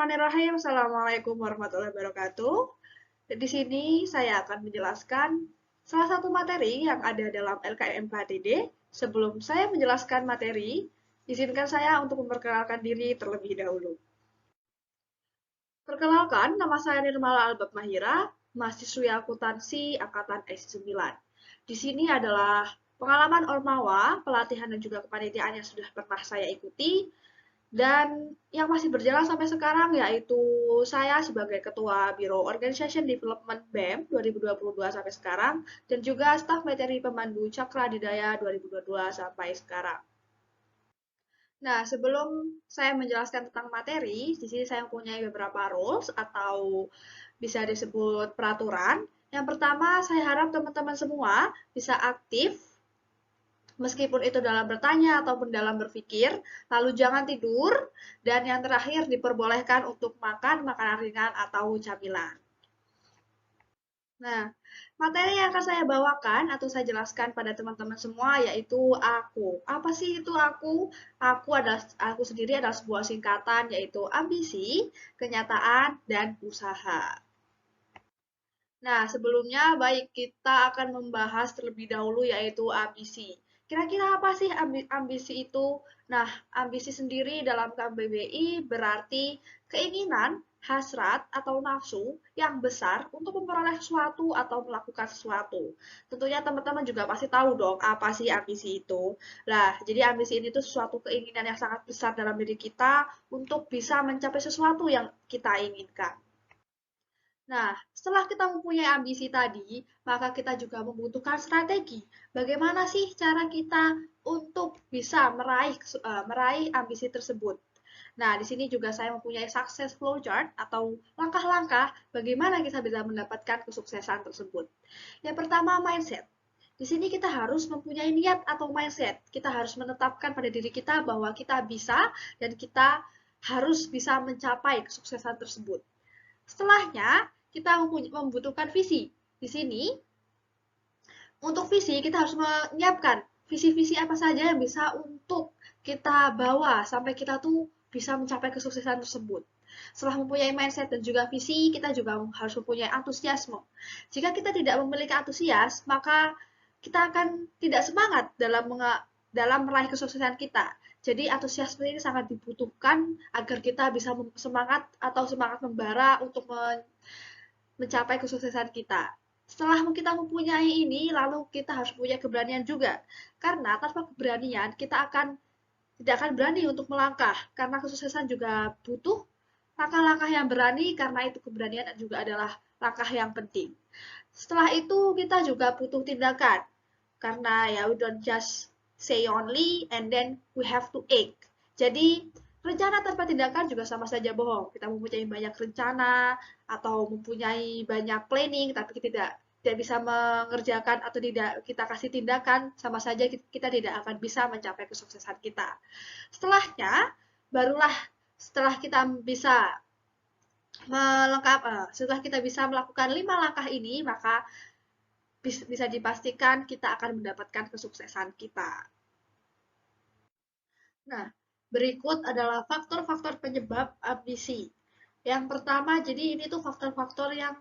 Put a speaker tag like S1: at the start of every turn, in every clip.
S1: Bismillahirrahmanirrahim. Assalamualaikum warahmatullahi wabarakatuh. Di sini saya akan menjelaskan salah satu materi yang ada dalam LKM PHDD. Sebelum saya menjelaskan materi, izinkan saya untuk memperkenalkan diri terlebih dahulu. Perkenalkan, nama saya Nirmala Albab Mahira, mahasiswi akuntansi angkatan S9. Di sini adalah pengalaman Ormawa, pelatihan dan juga kepanitiaan yang sudah pernah saya ikuti, dan yang masih berjalan sampai sekarang yaitu saya sebagai Ketua Biro Organization Development BEM 2022 sampai sekarang dan juga staf materi pemandu Cakra Didaya 2022 sampai sekarang. Nah, sebelum saya menjelaskan tentang materi, di sini saya mempunyai beberapa rules atau bisa disebut peraturan. Yang pertama, saya harap teman-teman semua bisa aktif meskipun itu dalam bertanya ataupun dalam berpikir, lalu jangan tidur, dan yang terakhir diperbolehkan untuk makan makanan ringan atau camilan. Nah, materi yang akan saya bawakan atau saya jelaskan pada teman-teman semua yaitu aku. Apa sih itu aku? Aku sendiri adalah sebuah singkatan yaitu ambisi, kenyataan, dan usaha. Nah, sebelumnya baik kita akan membahas terlebih dahulu yaitu ambisi. Kira-kira apa sih ambisi itu? Nah, ambisi sendiri dalam KBBI berarti keinginan, hasrat, atau nafsu yang besar untuk memperoleh sesuatu atau melakukan sesuatu. Tentunya teman-teman juga pasti tahu dong apa sih ambisi itu. Nah, jadi ambisi ini tuh suatu keinginan yang sangat besar dalam diri kita untuk bisa mencapai sesuatu yang kita inginkan. Nah, setelah kita mempunyai ambisi tadi, maka kita juga membutuhkan strategi. Bagaimana sih cara kita untuk bisa meraih ambisi tersebut? Nah, di sini juga saya mempunyai success flowchart atau langkah-langkah bagaimana kita bisa mendapatkan kesuksesan tersebut. Yang pertama, mindset. Di sini kita harus mempunyai niat atau mindset. Kita harus menetapkan pada diri kita bahwa kita bisa dan kita harus bisa mencapai kesuksesan tersebut. Setelahnya, kita membutuhkan visi. Di sini, untuk visi kita harus menyiapkan visi-visi apa saja yang bisa untuk kita bawa sampai kita tuh bisa mencapai kesuksesan tersebut. Setelah mempunyai mindset dan juga visi, kita juga harus mempunyai antusiasme. Jika kita tidak memiliki antusias, maka kita akan tidak semangat dalam meraih kesuksesan kita. Jadi antusiasme ini sangat dibutuhkan agar kita bisa semangat atau semangat membara untuk mencapai kesuksesan kita. Setelah kita mempunyai ini, lalu kita harus punya keberanian juga. Karena tanpa keberanian, kita tidak akan berani untuk melangkah. Karena kesuksesan juga butuh langkah-langkah yang berani, karena itu keberanian juga adalah langkah yang penting. Setelah itu, kita juga butuh tindakan. Karena ya, we don't just say only, and then we have to act. Jadi, rencana tanpa tindakan juga sama saja bohong. Kita mempunyai banyak rencana atau mempunyai banyak planning, tapi tidak bisa mengerjakan atau tidak kita kasih tindakan, sama saja kita tidak akan bisa mencapai kesuksesan kita. Setelahnya, barulah setelah kita bisa setelah kita bisa melakukan 5 langkah ini, maka bisa dipastikan kita akan mendapatkan kesuksesan kita. Nah, berikut adalah faktor-faktor penyebab ambisi. Yang pertama, jadi ini tuh faktor-faktor yang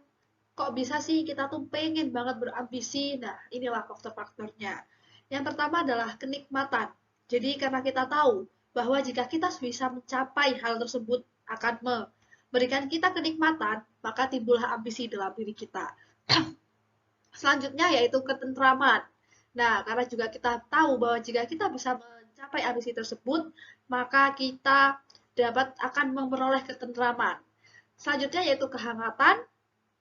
S1: kok bisa sih kita tuh pengen banget berambisi. Nah, inilah faktor-faktornya. Yang pertama adalah kenikmatan. Jadi karena kita tahu bahwa jika kita bisa mencapai hal tersebut akan memberikan kita kenikmatan, maka timbullah ambisi dalam diri kita. Selanjutnya yaitu ketentraman. Nah, karena juga kita tahu bahwa jika kita bisa mencapai ambisi tersebut, maka kita akan memperoleh ketentraman. Selanjutnya yaitu kehangatan,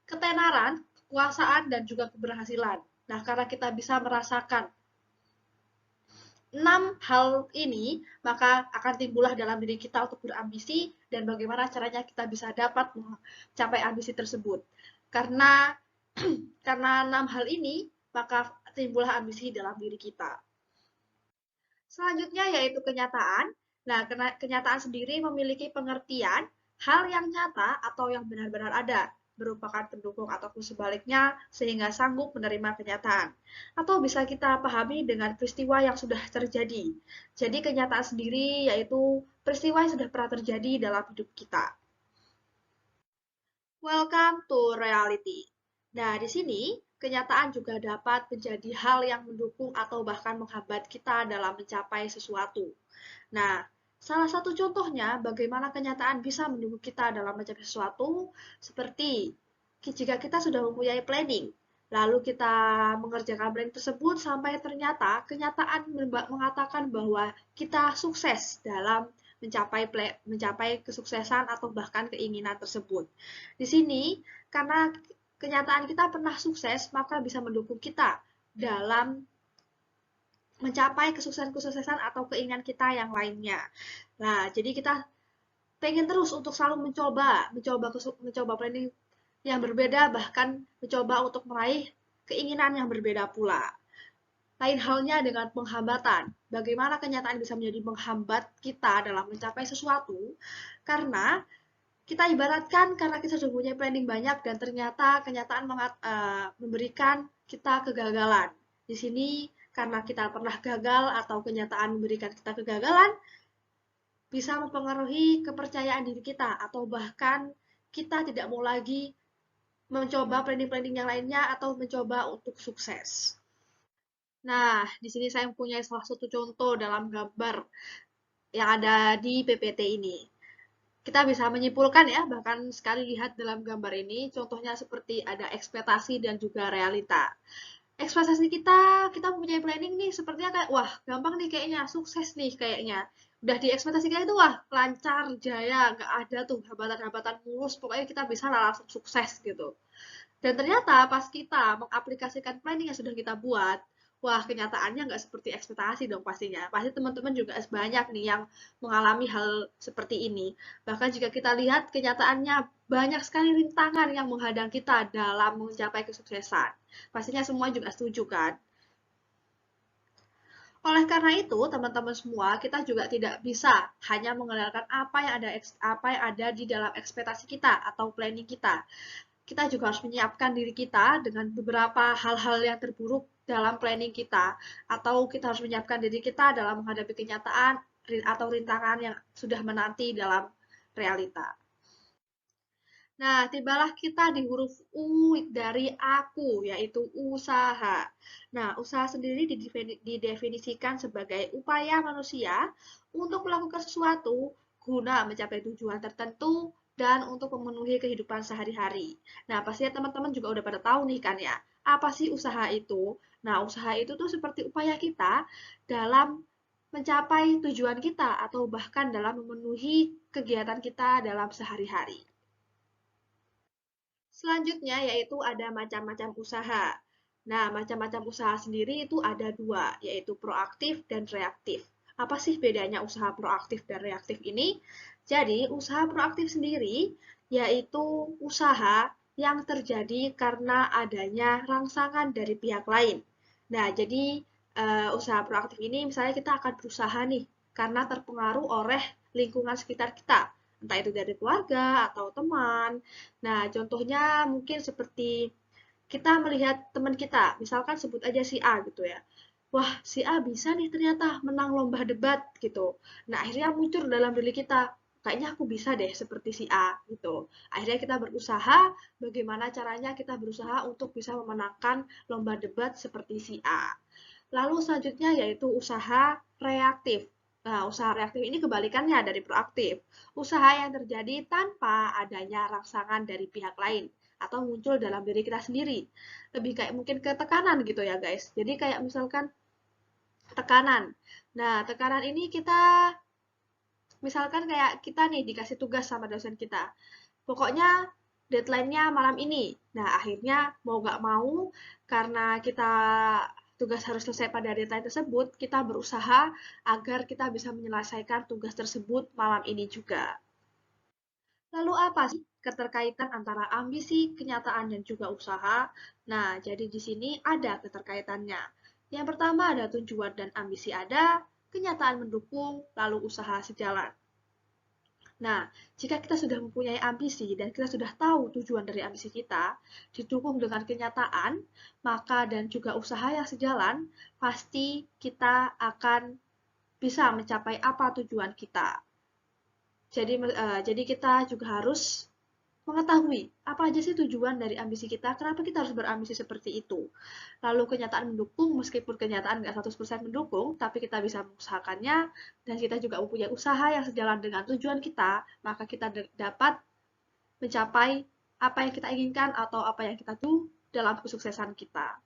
S1: ketenaran, kekuasaan, dan juga keberhasilan. Nah, karena kita bisa merasakan 6 hal ini, maka akan timbullah dalam diri kita untuk berambisi dan bagaimana caranya kita bisa dapat mencapai ambisi tersebut. Karena karena 6 hal ini, maka timbullah ambisi dalam diri kita. Selanjutnya yaitu kenyataan. Nah, kenyataan sendiri memiliki pengertian hal yang nyata atau yang benar-benar ada, merupakan pendukung ataupun sebaliknya, sehingga sanggup menerima kenyataan. Atau bisa kita pahami dengan peristiwa yang sudah terjadi. Jadi kenyataan sendiri yaitu peristiwa yang sudah pernah terjadi dalam hidup kita. Welcome to reality. Nah, di sini kenyataan juga dapat menjadi hal yang mendukung atau bahkan menghambat kita dalam mencapai sesuatu. Nah, salah satu contohnya bagaimana kenyataan bisa mendukung kita dalam mencapai sesuatu seperti jika kita sudah mempunyai planning, lalu kita mengerjakan planning tersebut sampai ternyata kenyataan mengatakan bahwa kita sukses dalam mencapai kesuksesan atau bahkan keinginan tersebut. Di sini karena kenyataan kita pernah sukses, maka bisa mendukung kita dalam mencapai kesuksesan-kesuksesan atau keinginan kita yang lainnya. Nah, jadi kita pengen terus untuk selalu mencoba planning yang berbeda, bahkan mencoba untuk meraih keinginan yang berbeda pula. Lain halnya dengan penghambatan. Bagaimana kenyataan bisa menjadi menghambat kita dalam mencapai sesuatu? Karena kita ibaratkan karena kita sudah punya planning banyak dan ternyata kenyataan memberikan kita kegagalan. Di sini karena kita pernah gagal atau kenyataan memberikan kita kegagalan, bisa mempengaruhi kepercayaan diri kita atau bahkan kita tidak mau lagi mencoba planning-planning yang lainnya atau mencoba untuk sukses. Nah, di sini saya mempunyai salah satu contoh dalam gambar yang ada di PPT ini. Kita bisa menyimpulkan ya, bahkan sekali lihat dalam gambar ini, contohnya seperti ada ekspektasi dan juga realita. Ekspektasi kita mempunyai planning nih, sepertinya kayak, wah gampang nih kayaknya, sukses nih kayaknya. Udah diekspektasikan itu, wah lancar, jaya, nggak ada tuh hambatan-hambatan mulus, pokoknya kita bisa langsung sukses gitu. Dan ternyata pas kita mengaplikasikan planning yang sudah kita buat, wah kenyataannya nggak seperti ekspektasi dong pastinya. Pasti teman-teman juga banyak nih yang mengalami hal seperti ini. Bahkan jika kita lihat kenyataannya banyak sekali rintangan yang menghadang kita dalam mencapai kesuksesan. Pastinya semua juga setuju kan? Oleh karena itu, teman-teman semua, kita juga tidak bisa hanya mengandalkan apa yang ada di dalam ekspektasi kita atau planning kita. Kita juga harus menyiapkan diri kita dengan beberapa hal-hal yang terburuk dalam planning kita, atau kita harus menyiapkan diri kita dalam menghadapi kenyataan atau rintangan yang sudah menanti dalam realita. Nah, tibalah kita di huruf U dari aku, yaitu usaha. Nah, usaha sendiri didefinisikan sebagai upaya manusia untuk melakukan sesuatu guna mencapai tujuan tertentu dan untuk memenuhi kehidupan sehari-hari. Nah, pastinya teman-teman juga udah pada tahu nih kan ya, apa sih usaha itu? Nah, usaha itu tuh seperti upaya kita dalam mencapai tujuan kita atau bahkan dalam memenuhi kegiatan kita dalam sehari-hari. Selanjutnya yaitu ada macam-macam usaha. Nah, macam-macam usaha sendiri itu ada dua, yaitu proaktif dan reaktif. Apa sih bedanya usaha proaktif dan reaktif ini? Jadi, usaha proaktif sendiri yaitu usaha yang terjadi karena adanya rangsangan dari pihak lain. Nah, jadi usaha proaktif ini misalnya kita akan berusaha nih karena terpengaruh oleh lingkungan sekitar kita, entah itu dari keluarga atau teman. Nah, contohnya mungkin seperti kita melihat teman kita, misalkan sebut aja si A gitu ya. Wah, si A bisa nih ternyata menang lomba debat gitu. Nah, akhirnya muncul dalam diri kita, kayaknya aku bisa deh seperti si A gitu. Akhirnya kita berusaha, bagaimana caranya kita berusaha untuk bisa memenangkan lomba debat seperti si A. Lalu selanjutnya yaitu usaha reaktif. Nah, usaha reaktif ini kebalikannya dari proaktif. Usaha yang terjadi tanpa adanya rangsangan dari pihak lain atau muncul dalam diri kita sendiri. Lebih kayak mungkin ke tekanan gitu ya guys. Jadi kayak misalkan tekanan. Nah, tekanan ini kita misalkan kayak kita nih dikasih tugas sama dosen kita. Pokoknya deadline-nya malam ini. Nah, akhirnya mau nggak mau, karena kita tugas harus selesai pada deadline tersebut, kita berusaha agar kita bisa menyelesaikan tugas tersebut malam ini juga. Lalu apa sih keterkaitan antara ambisi, kenyataan, dan juga usaha? Nah, jadi di sini ada keterkaitannya. Yang pertama ada tujuan dan ambisi ada, kenyataan mendukung, lalu usaha sejalan. Nah, jika kita sudah mempunyai ambisi dan kita sudah tahu tujuan dari ambisi kita, didukung dengan kenyataan, maka dan juga usaha yang sejalan, pasti kita akan bisa mencapai apa tujuan kita. Jadi kita juga harus mengetahui apa aja sih tujuan dari ambisi kita, kenapa kita harus berambisi seperti itu. Lalu kenyataan mendukung, meskipun kenyataan nggak 100% mendukung, tapi kita bisa mengusahakannya, dan kita juga mempunyai usaha yang sejalan dengan tujuan kita, maka kita dapat mencapai apa yang kita inginkan atau apa yang kita tuju dalam kesuksesan kita.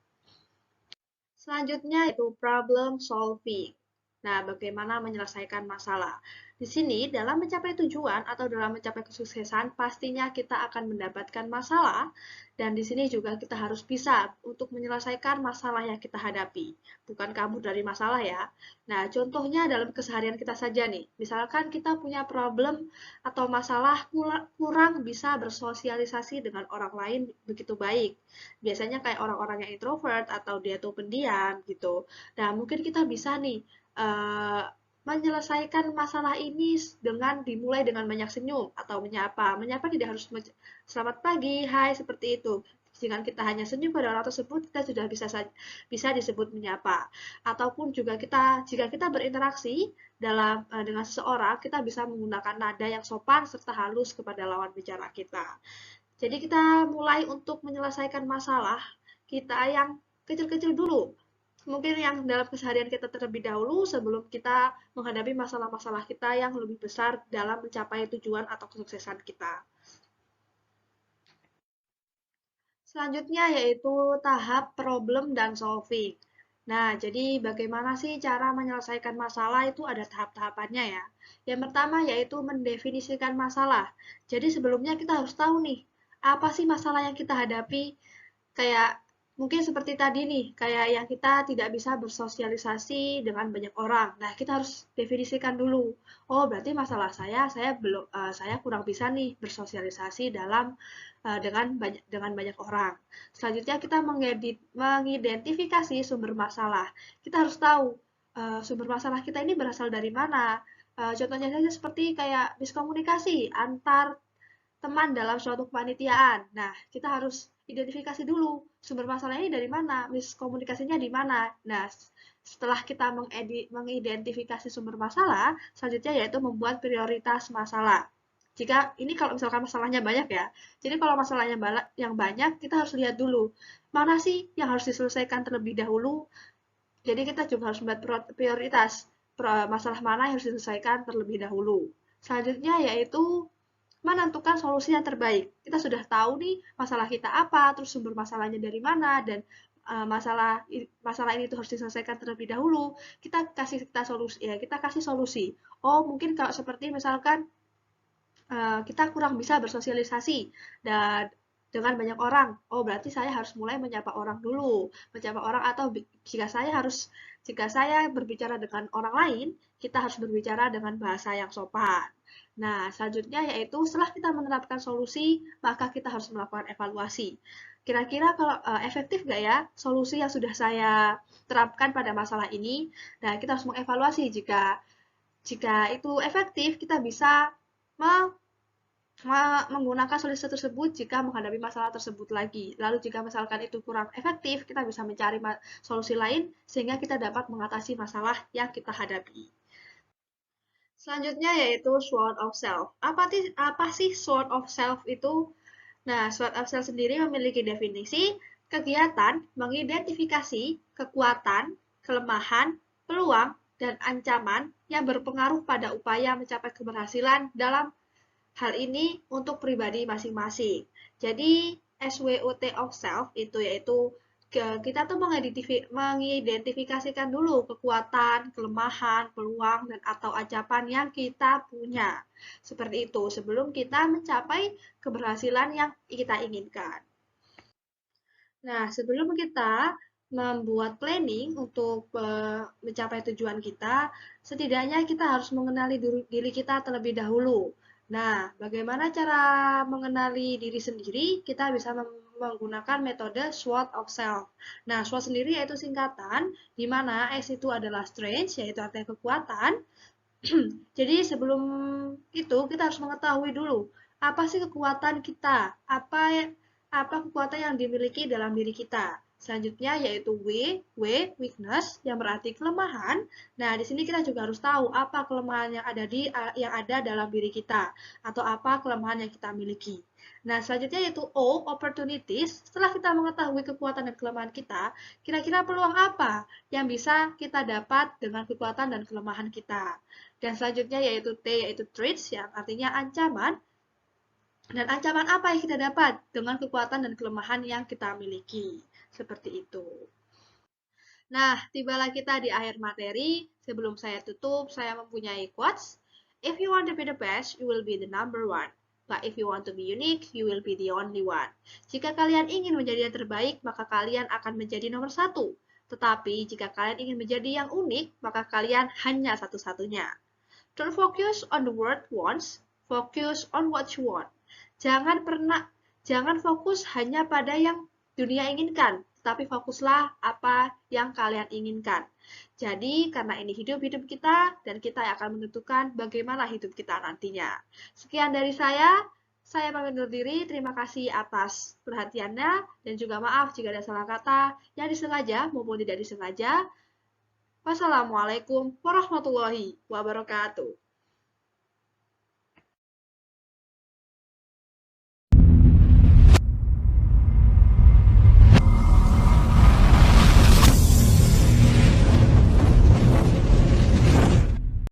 S1: Selanjutnya yaitu problem solving. Nah, bagaimana menyelesaikan masalah. Di sini, dalam mencapai tujuan atau dalam mencapai kesuksesan, pastinya kita akan mendapatkan masalah, dan di sini juga kita harus bisa untuk menyelesaikan masalah yang kita hadapi. Bukan kabur dari masalah ya. Nah, contohnya dalam keseharian kita saja nih. Misalkan kita punya problem atau masalah kurang bisa bersosialisasi dengan orang lain begitu baik. Biasanya kayak orang-orang yang introvert atau dia tuh pendiam gitu. Nah, mungkin kita bisa nih uh, menyelesaikan masalah ini dengan dimulai dengan banyak senyum atau menyapa. Menyapa tidak harus selamat pagi, hai seperti itu. Jika kita hanya senyum pada orang tersebut, kita sudah bisa disebut menyapa. Ataupun juga jika kita berinteraksi dengan seseorang, kita bisa menggunakan nada yang sopan serta halus kepada lawan bicara kita. Jadi kita mulai untuk menyelesaikan masalah kita yang kecil-kecil dulu. Mungkin yang dalam keseharian kita terlebih dahulu sebelum kita menghadapi masalah-masalah kita yang lebih besar dalam mencapai tujuan atau kesuksesan kita. Selanjutnya yaitu tahap problem dan solving. Nah, jadi bagaimana sih cara menyelesaikan masalah itu ada tahap-tahapannya ya. Yang pertama yaitu mendefinisikan masalah. Jadi sebelumnya kita harus tahu nih, apa sih masalah yang kita hadapi? Kayak mungkin seperti tadi nih, kayak yang kita tidak bisa bersosialisasi dengan banyak orang. Nah, kita harus definisikan dulu. Oh, berarti masalah saya kurang bisa nih bersosialisasi dengan banyak orang. Selanjutnya kita mengidentifikasi sumber masalah. Kita harus tahu sumber masalah kita ini berasal dari mana. Contohnya saja seperti kayak miskomunikasi antar teman dalam suatu kepanitiaan. Nah, kita harus identifikasi dulu sumber masalah ini dari mana, miskomunikasinya di mana. Nah, setelah kita mengidentifikasi sumber masalah, selanjutnya yaitu membuat prioritas masalah. Jika ini kalau misalkan masalahnya banyak ya, jadi kalau masalahnya yang banyak, kita harus lihat dulu mana sih yang harus diselesaikan terlebih dahulu. Jadi kita juga harus membuat prioritas masalah mana yang harus diselesaikan terlebih dahulu. Selanjutnya yaitu menentukan solusi yang terbaik. Kita sudah tahu nih masalah kita apa, terus sumber masalahnya dari mana, dan masalah ini tuh harus diselesaikan terlebih dahulu. Kita kasih solusi. Oh, mungkin kalau seperti misalkan kita kurang bisa bersosialisasi dan dengan banyak orang. Oh, berarti saya harus mulai menyapa orang dulu. Menyapa orang atau jika saya berbicara dengan orang lain, kita harus berbicara dengan bahasa yang sopan. Nah, selanjutnya yaitu setelah kita menerapkan solusi, maka kita harus melakukan evaluasi. Kira-kira kalau efektif nggak ya solusi yang sudah saya terapkan pada masalah ini? Nah, kita harus mengevaluasi jika itu efektif, kita bisa menggunakan solusi tersebut jika menghadapi masalah tersebut lagi. Lalu jika misalkan itu kurang efektif, kita bisa mencari solusi lain sehingga kita dapat mengatasi masalah yang kita hadapi. Selanjutnya yaitu SWOT of Self. Apa sih SWOT of Self itu? Nah, SWOT of Self sendiri memiliki definisi kegiatan mengidentifikasi kekuatan, kelemahan, peluang, dan ancaman yang berpengaruh pada upaya mencapai keberhasilan dalam hal ini untuk pribadi masing-masing. Jadi SWOT of self itu yaitu kita tuh mengidentifikasikan dulu kekuatan, kelemahan, peluang, dan atau ancaman yang kita punya. Seperti itu sebelum kita mencapai keberhasilan yang kita inginkan. Nah, sebelum kita membuat planning untuk mencapai tujuan kita, setidaknya kita harus mengenali diri kita terlebih dahulu. Nah, bagaimana cara mengenali diri sendiri? Kita bisa menggunakan metode SWOT of Self. Nah, SWOT sendiri yaitu singkatan, di mana S itu adalah strength, yaitu artinya kekuatan. Jadi sebelum itu kita harus mengetahui dulu apa sih kekuatan kita, apa kekuatan yang dimiliki dalam diri kita. Selanjutnya yaitu weakness, yang berarti kelemahan. Nah, di sini kita juga harus tahu apa kelemahan yang ada dalam diri kita atau apa kelemahan yang kita miliki. Nah, selanjutnya yaitu opportunities. Setelah kita mengetahui kekuatan dan kelemahan kita, kira-kira peluang apa yang bisa kita dapat dengan kekuatan dan kelemahan kita. Dan selanjutnya yaitu yaitu threats, yang artinya ancaman. Dan ancaman apa yang kita dapat dengan kekuatan dan kelemahan yang kita miliki. Seperti itu. Nah, tibalah kita di akhir materi. Sebelum saya tutup, saya mempunyai quotes. If you want to be the best, you will be the number one. But if you want to be unique, you will be the only one. Jika kalian ingin menjadi yang terbaik, maka kalian akan menjadi nomor satu. Tetapi jika kalian ingin menjadi yang unik, maka kalian hanya satu-satunya. Don't focus on the word wants, focus on what you want. Jangan fokus hanya pada yang dunia inginkan, tapi fokuslah apa yang kalian inginkan. Jadi, karena ini hidup kita, dan kita akan menentukan bagaimana hidup kita nantinya. Sekian dari saya pamit undur diri. Terima kasih atas perhatiannya, dan juga maaf jika ada salah kata yang disengaja maupun tidak disengaja. Wassalamualaikum warahmatullahi wabarakatuh.